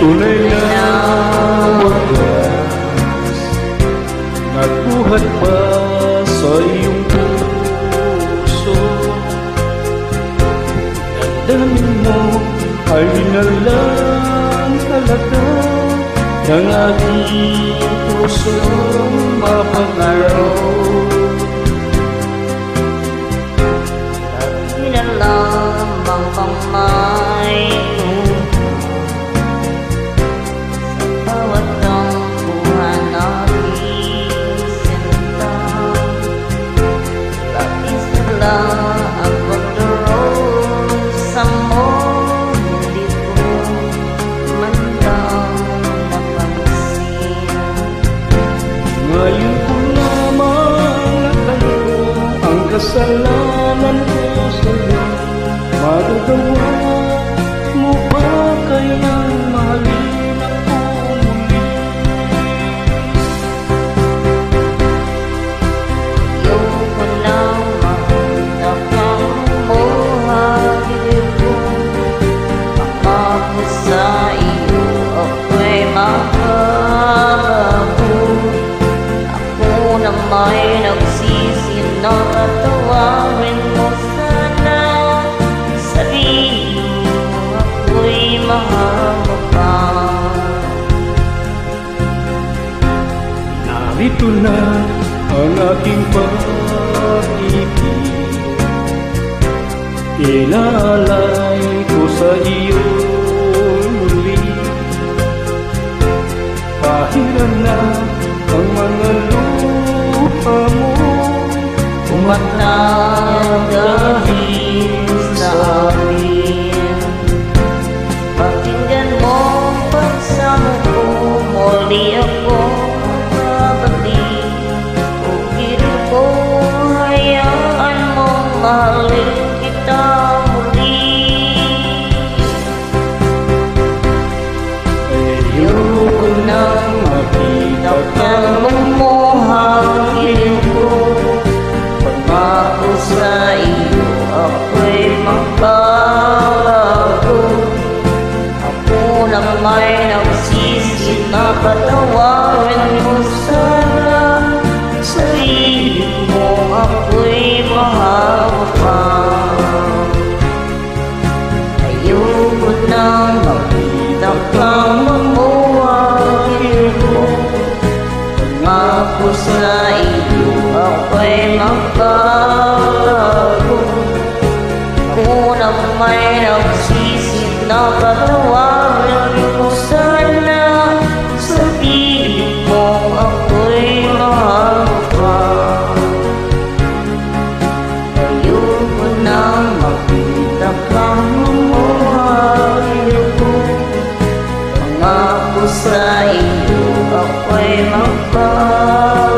tunay na wagas, nagbuhat pa sa iyong puso. Damdamin mo ay nalang talaga ng aking pusong mapangaraw. Lagi na lamang pangmay sa bawat tampuhan natin sinta. Labis na lang ang pagdaroon sa mo, hindi ko man lang napansin. Ngayon ko lamang natanto ang kasalanan ko sa'yo. Magagawa mo ba kayang mahalin ako muli? Ayoko nang makita kang buhay ko. Ako sa iyo ako'y magbabago. Ako na may nagsisi na patawarin mo sana. Sabihin mo ako'y mahal mo pa. Narito na ang aking pag-ibig, inaalay ko sa iyo muli. Pahiran na ang mga luha mo, Umatang dahil sa akin. Pakinggan mo ang pagsamo ko, muli ako babalik. Ukit ko, hayaan mong mahalin kita muli. Ayoko nang makita kang mumuhangin ko. Pangako sa iyo ako'y magbabago. Ako na may nagsisi na patawarin mo sana. Sabihin mo ako'y mahal mo pa. Ayoko nang makita kang mamuhangin ko. Pangako sa iyo ako'y magbabago. Ako na may nagsisi na patawarin mo sana. Sabihin mo ako'y mahal mo pa. Ayoko nang makita kang mumuhangin ko. Pangako sa iyo ako'y magbabago.